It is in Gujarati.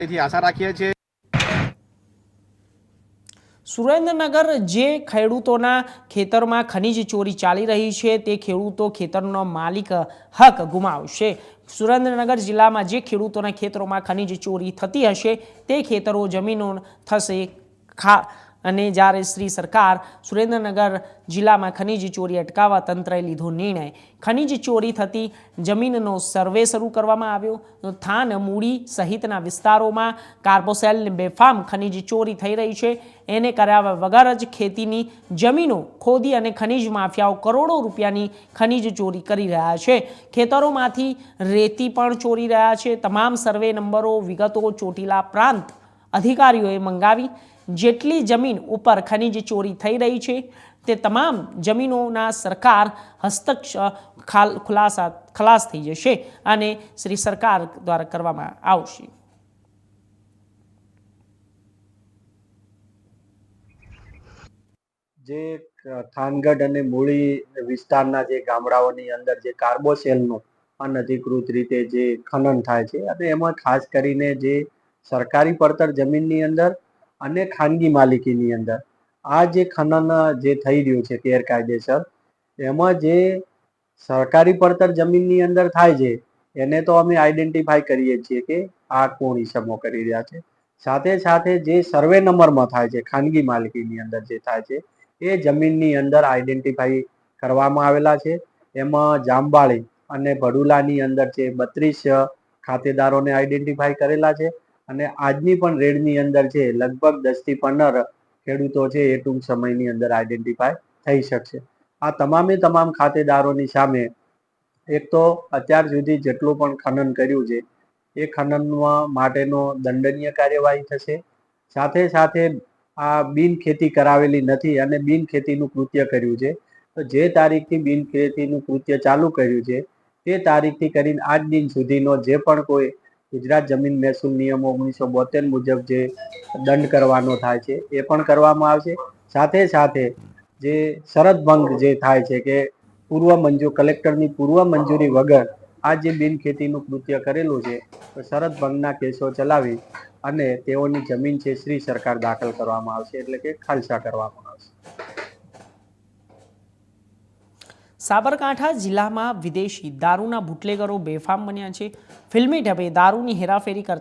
તેથી આશા રાખીએ છીએ। સુરેન્દ્રનગર જે ખેડૂતોના ખેતરમાં ખનીજ ચોરી ચાલી રહી છે તે ખેડૂતો ખેતરનો માલિક હક ગુમાવશે। સુરેન્દ્રનગર જિલ્લામાં જે ખેડૂતોના ખેતરોમાં ખનીજ ચોરી થતી હશે તે ખેતરો જમીનો થશે અને જ્યારે શ્રી સરકાર સુરેન્દ્રનગર જિલ્લામાં ખનીજ ચોરી અટકાવવા તંત્રએ લીધો નિર્ણય। ખનીજ ચોરી થતી જમીનનો સર્વે શરૂ કરવામાં આવ્યો। થાન મૂડી સહિતના વિસ્તારોમાં કાર્બોસેલની બેફામ ખનીજ ચોરી થઈ રહી છે। એને કર્યા વગર જ ખેતીની જમીનો ખોદી અને ખનીજ માફિયાઓ કરોડો રૂપિયાની ખનીજ ચોરી કરી રહ્યા છે। ખેતરોમાંથી રેતી પણ ચોરી રહ્યા છે। તમામ સર્વે નંબરો વિગતો ચોટીલા પ્રાંત અધિકારીઓએ મંગાવી જેટલી જમીન ઉપર ખનીજ ચોરી થઈ રહી છે તે તમામ જમીનોના સરકાર હસ્તક્ષેપ ખલાસ થઈ જશે અને શ્રી સરકાર દ્વારા કરવામાં આવશે। જે થાનગઢ અને મૂળી વિસ્તારના જે ગામડાઓની અંદર જે કાર્બોસેલનું અનધિકૃત રીતે જે ખનન થાય છે અને એમાં ખાસ કરીને જે સરકારી પડતર જમીનની અંદર અને ખાનગી માલિકીની અંદર આ જે ખનન જે થઈ રહ્યું છે ગેરકાયદેસર એમાં જે સરકારી પડતર જમીનની અંદર થાય છે એને તો અમે આઈડેન્ટિફાઈ કરીએ છીએ કે આ કોણ ઇસમો કરી રહ્યા છે। સાથે સાથે જે સર્વે નંબરમાં થાય છે ખાનગી માલિકીની અંદર જે થાય છે એ જમીનની અંદર આઈડેન્ટિફાઈ કરવામાં આવેલા છે। એમાં જામવાળી અને ભડુલાની અંદર છે 32 ખાતેદારોને આઈડેન્ટિફાઈ કરેલા છે અને આજની પણ રેડની અંદર છે લગભગ 10 થી 15 ખેડૂતો છે એ ટૂંક સમયની અંદર આઈડેન્ટિફાઈ થઈ શકશે। આ તમામે તમામ ખાતેદારોની સામે એક તો અત્યાર સુધી જેટલું પણ ખનન કર્યું છે એ ખનનમાં માટેનો દંડનીય કાર્યવાહી થશે। સાથે સાથે આ બિન ખેતી કરાવેલી નથી અને બિન ખેતીનું કૃત્ય કર્યું છે તો જે તારીખથી બિન ખેતીનું કૃત્ય ચાલુ કર્યું છે તે તારીખથી કરીને આજ દિન સુધીનો જે પણ કોઈ ગુજરાત જમીન મહેસૂલ નિયમો 1972 મુજબ જે દંડ કરવાનો થાય છે એ પણ કરવામાં આવશે। સાથે સાથે જે શરત ભંગ જે થાય છે કે કલેક્ટરની પૂર્વ મંજૂરી વગર આ જે બિન ખેતીનું કૃત્ય કરેલું છે તો શરત ભંગના કેસો ચલાવી અને તેઓની જમીન છે શ્રી સરકાર દાખલ કરવામાં આવશે એટલે કે ખાલસા કરવામાં આવશે। સાબરકાંઠા જિલ્લામાં વિદેશી દારૂના બુટલેગરો બેફામ બન્યા છે। ફિલ્મી ઢબે દારૂની હેરાફેરી કરતા